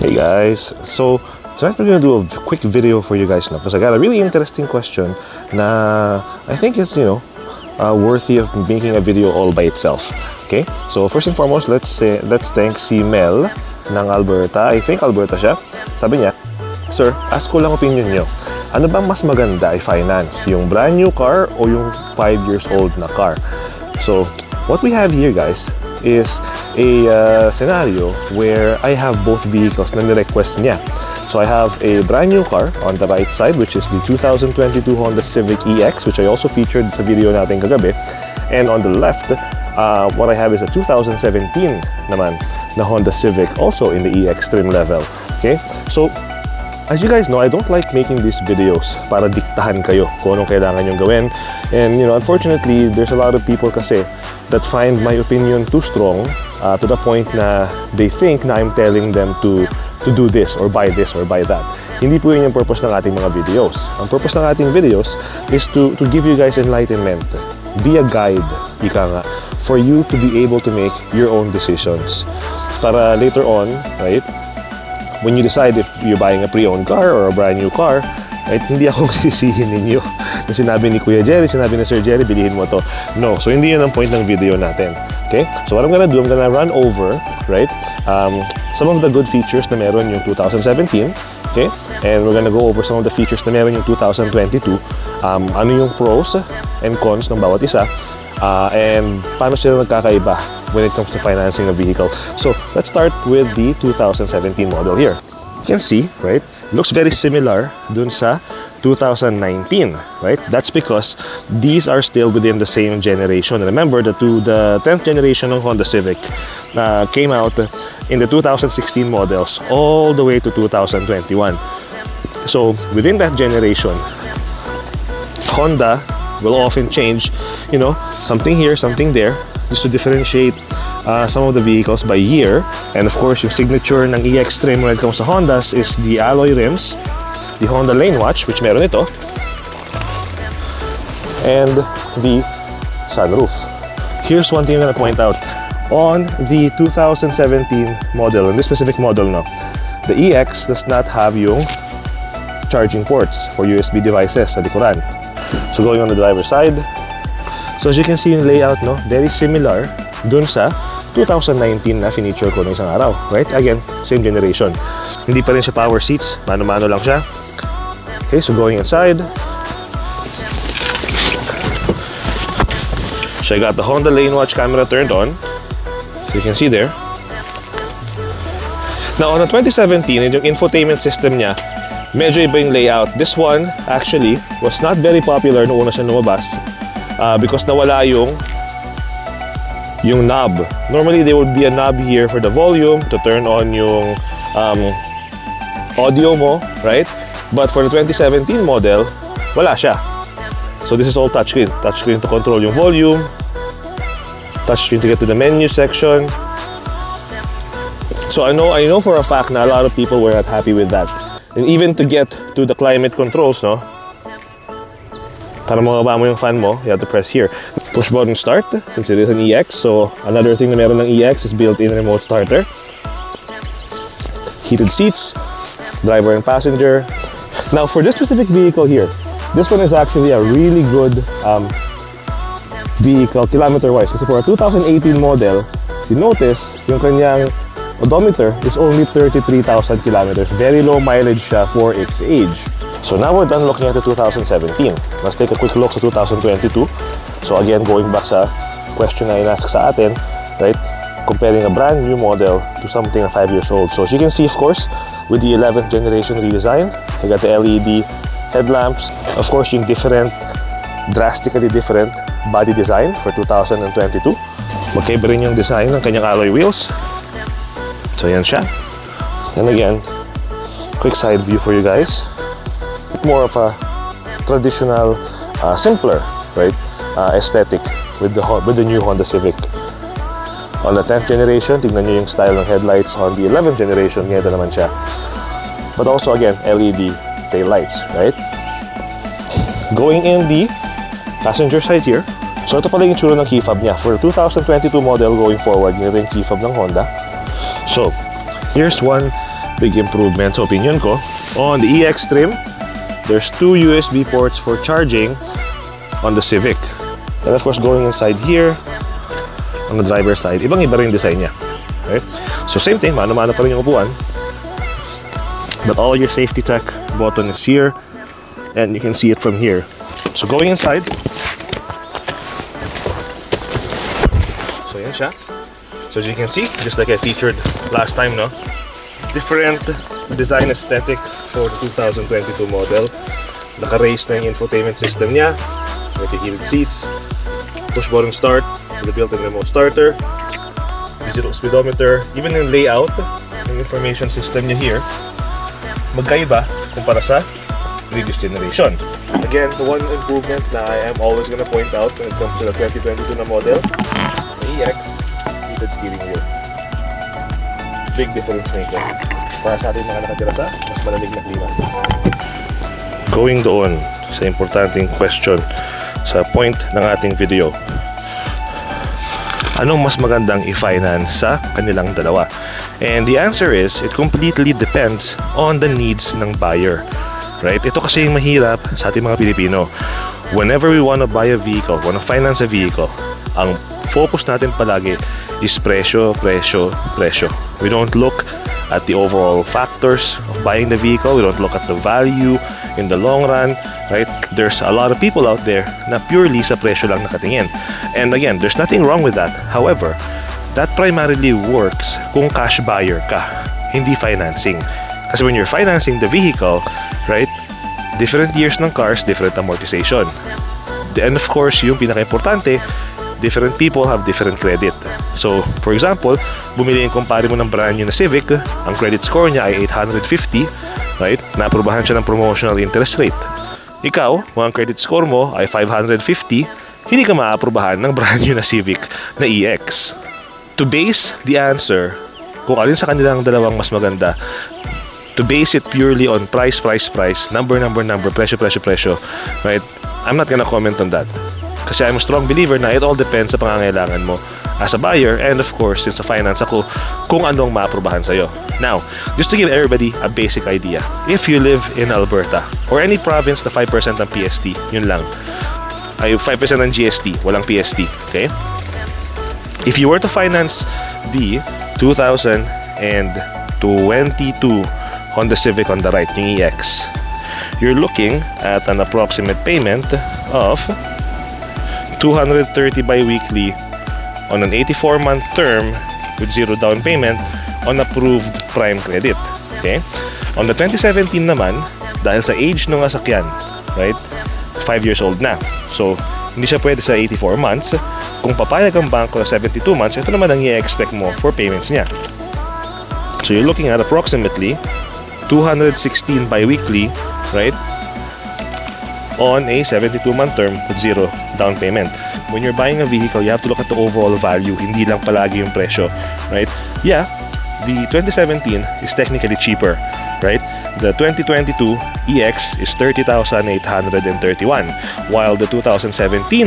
Hey guys, so tonight we're gonna do a quick video for you guys now because I got a really interesting question na I think is, worthy of making a video all by itself. Okay, so first and foremost, let's thank si Mel ng Alberta. I think Alberta siya. Sabi niya, "Sir, ask ko lang opinion niyo. Ano bang mas maganda i-finance? Yung brand new car o yung 5 years old na car?" So what we have here, guys, is a scenario where I have both vehicles na ni-request niya. So I have a brand new car on the right side, which is the 2022 Honda Civic EX, which I also featured sa video natin kagabi. And on the left, what I have is a 2017 naman na Honda Civic, also in the EX trim level. Okay, so as you guys know, I don't like making these videos para diktahan kayo kung anong kailangan yung gawin. And unfortunately, there's a lot of people kasi that find my opinion too strong to the point na they think na I'm telling them to do this or buy that. Hindi po yun yung purpose ng ating mga videos. Ang purpose ng ating videos is to give you guys enlightenment. Be a guide, ika nga, for you to be able to make your own decisions. Para later on, right, when you decide if you're buying a pre-owned car or a brand new car, right, hindi ako sisihin ninyo na sinabi ni Kuya Jerry, sinabi ni Sir Jerry, bilihin mo to. No, so hindi yun ang point ng video natin. Okay? So what I'm gonna do, I'm gonna run over, right, some of the good features na meron yung 2017, okay? And we're gonna go over some of the features na meron yung 2022, ano yung pros and cons ng bawat isa, and paano sila nagkakaiba when it comes to financing a vehicle. So let's start with the 2017 model here. You can see, right, looks very similar dun sa 2019, right? That's because these are still within the same generation. Remember, the 10th generation ng Honda Civic came out in the 2016 models all the way to 2021. So within that generation, Honda will often change, something here, something there, just to differentiate some of the vehicles by year. And of course, yung signature ng EX trim when it comes to Hondas is the alloy rims, the Honda Lane Watch, which meron ito, and the sunroof. Here's one thing I'm gonna point out. On the 2017 model, in this specific model now, the EX does not have yung charging ports for USB devices sa likuran. So going on the driver's side, so as you can see yung layout, no, very similar dun sa 2019 na finiture ko ng isang araw, right? Again, same generation. Hindi pa rin siya power seats, mano-mano lang siya. Okay, so going inside, so I got the Honda Lane Watch camera turned on, so you can see there. Now on the 2017, yung infotainment system niya, medyo iba yung layout. This one actually was not very popular noong una siya lumabas because nawala yung knob. Normally there would be a knob here for the volume to turn on yung audio mo, right? But for the 2017 model, wala siya. So this is all touchscreen. Touchscreen to control yung volume, touchscreen to get to the menu section. So I know for a fact na a lot of people were not happy with that. And even to get to the climate controls, no? Para mababa mo yung fan mo, you have to press here. Push button start, since it is an EX. So another thing na meron ng EX is built-in remote starter. Heated seats, driver and passenger. Now for this specific vehicle here, this one is actually a really good vehicle kilometer-wise. Kasi for a 2018 model, you notice yung kanyang odometer is only 33,000 kilometers. Very low mileage siya for its age. So now we're done looking at the 2017. Let's take a quick look sa 2022. So again, going back sa question na inask sa atin, right? Comparing a brand new model to something 5 years old. So as you can see, of course, with the 11th generation redesign, I got the LED headlamps. Of course, yung drastically different body design for 2022. Magkaiba rin yung design ng kanyang alloy wheels. So yan siya. And again, quick side view for you guys. More of a traditional, simpler, right, aesthetic with the new Honda Civic. On the 10th generation, tignan nyo yung style ng headlights. On the 11th generation, ganito naman siya. But also again, LED tail lights, right? Going in the passenger side here, so ito pala yung tsura ng key fob niya. For 2022 model going forward, yun rin key fob ng Honda. So, here's one big improvement sa opinion ko. On the EX trim, there's 2 USB ports for charging on the Civic. And of course, going inside here, on the driver's side, ibang-iba rin yung design niya. Okay? So same thing, mano-mano pa rin yung upuan. But all your safety tech button is here, and you can see it from here. So going inside, so yan siya. So as you can see, just like I featured last time, no? Different design aesthetic for the 2022 model. Naka-raise na yung infotainment system niya. With the heated seats, push button start with the built-in remote starter, digital speedometer, even yung layout ng information system niya here, magkaiba kumpara sa previous generation. Again, the one improvement na I am always gonna point out when it comes to the 2022 na model, the EX, heated steering wheel. Big difference maker. Para sa ating mga nakatira sa mas malamig na klima. Going doon sa importanteng question sa point ng ating video. Anong mas magandang i-finance sa kanilang dalawa? And the answer is, it completely depends on the needs ng buyer. Right? Ito kasi yung mahirap sa ating mga Pilipino. Whenever we want to buy a vehicle, want to finance a vehicle, ang focus natin palagi is presyo, presyo, presyo. We don't look at the overall factors of buying the vehicle. We don't look at the value in the long run, right? There's a lot of people out there na purely sa presyo lang nakatingin. And again, there's nothing wrong with that. However, that primarily works kung cash buyer ka, hindi financing. Kasi when you're financing the vehicle, right, different years ng cars, different amortization. And of course, yung pinaka-importante, different people have different credit. So, for example, bumili yung kumpare mo ng brand new na Civic, ang credit score niya ay 850, right? Naaprubahan siya ng promotional interest rate. Ikaw, kung ang credit score mo ay 550, hindi ka maaprubahan ng brand new na Civic na EX. To base the answer, kung alin sa kanilang dalawang mas maganda, to base it purely on price, number, presyo, right? I'm not gonna comment on that. Kasi I'm a strong believer na it all depends sa pangangailangan mo as a buyer, and of course, since sa finance ako, kung anong maaprubahan sa'yo. Now, just to give everybody a basic idea, if you live in Alberta or any province na 5% ng PST, yun lang, ay 5% ng GST, walang PST, okay? If you were to finance the 2022 Honda Civic on the right, yung EX, you're looking at an approximate payment of 230 bi-weekly on an 84-month term with 0 down payment on approved prime credit. Okay? On the 2017 naman, dahil sa age ng sasakyan, right? 5 years old na. So, hindi siya pwede sa 84 months. Kung papayag ang bangko sa 72 months, ito naman ang i-expect mo for payments niya. So, you're looking at approximately 216 bi-weekly, right? On a 72-month term with 0 down payment. When you're buying a vehicle, you have to look at the overall value, hindi lang palagi yung presyo, right? Yeah, the 2017 is technically cheaper, right? The 2022 EX is 30,831, while the 2017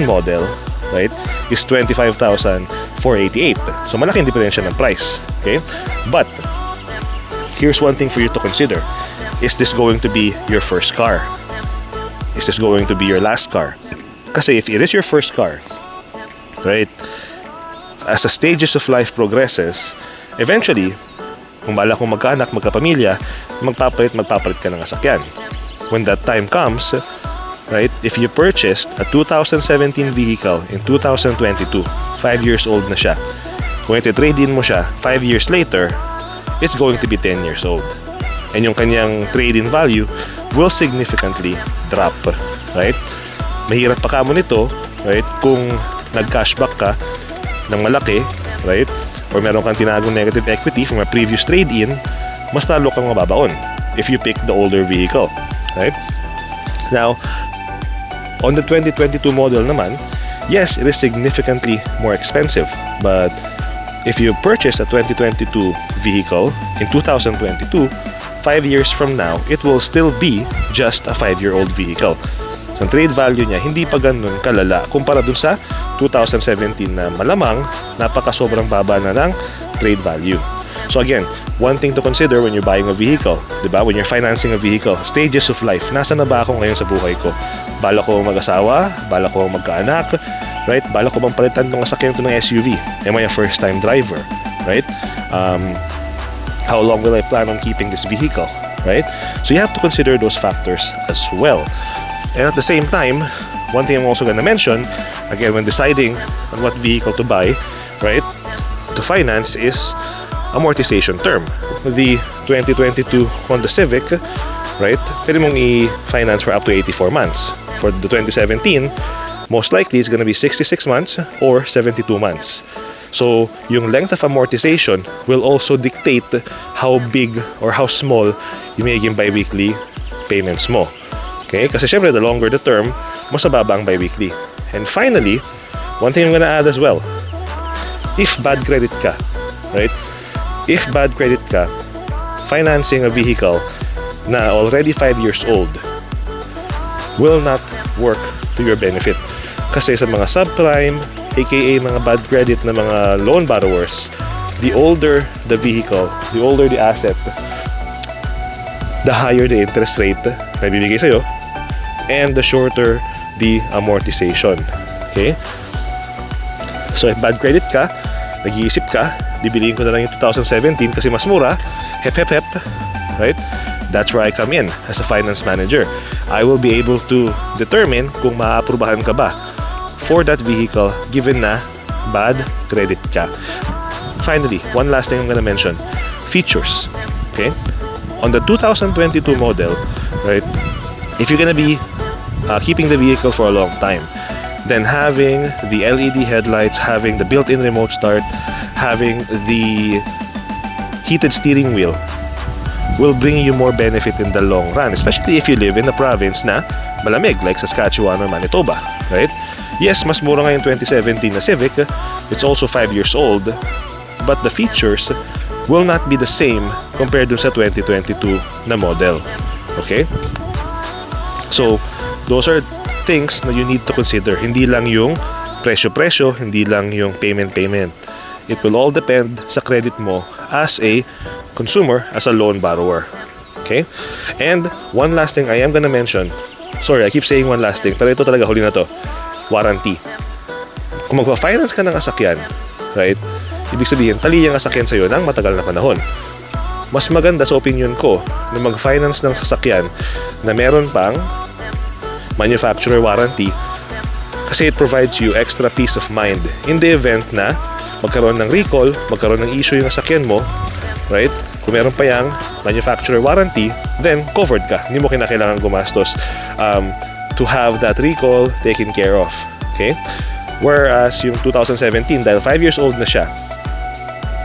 model, right, is 25,488. So malaking diferensya ng price, okay? But here's one thing for you to consider. Is this going to be your first car? Is this going to be your last car? Kasi if it is your first car, right, as the stages of life progresses, eventually, kung bala kong magkaanak, magkapamilya, magpapalit ka ng sasakyan. When that time comes, right, if you purchased a 2017 vehicle in 2022, 5 years old na siya, kung iti-trade in mo siya 5 years later, it's going to be 10 years old. And yung kanyang trade-in value will significantly drop, right? Mahirap pa kamo nito, right? Kung nag-cashback ka ng malaki, right? Or meron kang tinagong negative equity from a previous trade-in, mas lalo kang mababaon if you pick the older vehicle, right? Now, on the 2022 model naman, yes, it is significantly more expensive, but if you purchase a 2022 vehicle in 2022, 5 years from now, it will still be just a 5-year-old vehicle. So, ang trade value niya, hindi pa ganun kalala kumpara dun sa 2017 na malamang napaka-sobrang baba na ng trade value. So again, one thing to consider when you're buying a vehicle, diba? When you're financing a vehicle, stages of life. Nasaan na ba ako ngayon sa buhay ko? Bala ko mag-asawa? Bala ko magkaanak? Right? Bala ko bang palitan ng sasakyan ito ng SUV? Am I a first-time driver? Right? How long will I plan on keeping this vehicle? Right? So you have to consider those factors as well. And at the same time, one thing I'm also going to mention, again, when deciding on what vehicle to buy, right, to finance is amortization term. The 2022 Honda Civic, right, pwede mong i-finance for up to 84 months. For the 2017, most likely it's going to be 66 months or 72 months. So, yung length of amortization will also dictate how big or how small yung magiging bi-weekly payments mo. Okay? Kasi syempre, the longer the term, mas mababa ang bi-weekly. And finally, one thing I'm gonna add as well, if bad credit ka, right? If bad credit ka, financing a vehicle na already 5 years old will not work to your benefit. Kasi sa mga subprime, aka mga bad credit na mga loan borrowers, the older the vehicle, the older the asset, the higher the interest rate na bibigay sa'yo, and the shorter the amortization. Okay? So if bad credit ka, nag-iisip ka, bibiliin ko na lang yung 2017 kasi mas mura, hep, right? That's where I come in as a finance manager. I will be able to determine kung maaprubahan ka ba for that vehicle given na bad credit ka. Finally, one last thing I'm gonna mention, features. Okay? On the 2022 model, right, if you're gonna be keeping the vehicle for a long time, then having the LED headlights, having the built-in remote start, having the heated steering wheel will bring you more benefit in the long run, especially if you live in a province na malamig like Saskatchewan or Manitoba, right? Yes, mas mura nga yung 2017 na Civic, it's also 5 years old, but the features will not be the same compared dun sa 2022 na model. Okay? So, those are things na you need to consider. Hindi lang yung presyo-presyo, hindi lang yung payment-payment. It will all depend sa credit mo as a consumer, as a loan borrower. Okay? And one last thing I am gonna mention, sorry, I keep saying one last thing, pero ito talaga huli na to, warranty. Kung magpa-finance ka ng asakyan, right, ibig sabihin, tali yung asakyan sa'yo ng matagal na panahon. Mas maganda sa opinion ko na mag-finance ng sasakyan na meron pang manufacturer warranty kasi it provides you extra peace of mind in the event na magkaroon ng recall, magkaroon ng issue yung sasakyan mo, right? Kung meron pa yung manufacturer warranty, then covered ka. Hindi mo kinakailangan gumastos to have that recall taken care of. Okay? Whereas yung 2017, dahil 5 years old na siya,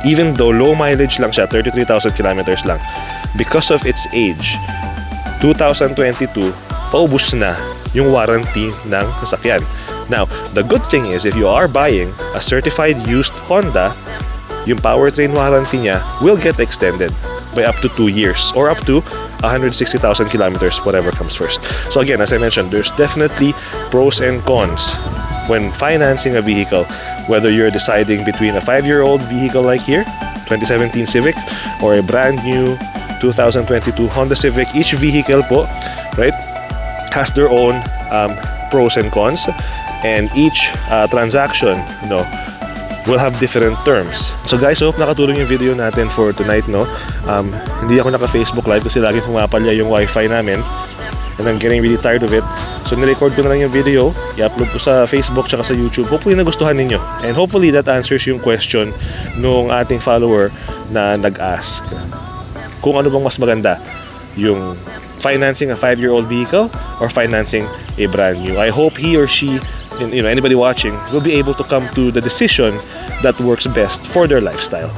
even though low mileage lang siya, 33,000 kilometers lang, because of its age, 2022, paubos na yung warranty ng sasakyan. Now, the good thing is, if you are buying a certified used Honda, yung powertrain warranty niya will get extended by up to 2 years or up to 160,000 kilometers, whatever comes first. So again, as I mentioned, there's definitely pros and cons when financing a vehicle, whether you're deciding between a 5-year-old vehicle like here, 2017 Civic, or a brand new 2022 Honda Civic. Each vehicle po, right, has their own pros and cons, and each transaction, will have different terms. So guys, I hope nakatulong yung video natin for tonight, no? Hindi ako naka-Facebook live kasi laging pumapalya yung wifi namin and I'm getting really tired of it. So nirecord ko na lang yung video, i-upload ko sa Facebook tsaka sa YouTube. Hopefully nagustuhan ninyo, and hopefully that answers yung question nung ating follower na nag-ask kung ano bang mas maganda, yung financing a 5-year-old vehicle or financing a brand new. I hope he or she, anybody watching, will be able to come to the decision that works best for their lifestyle.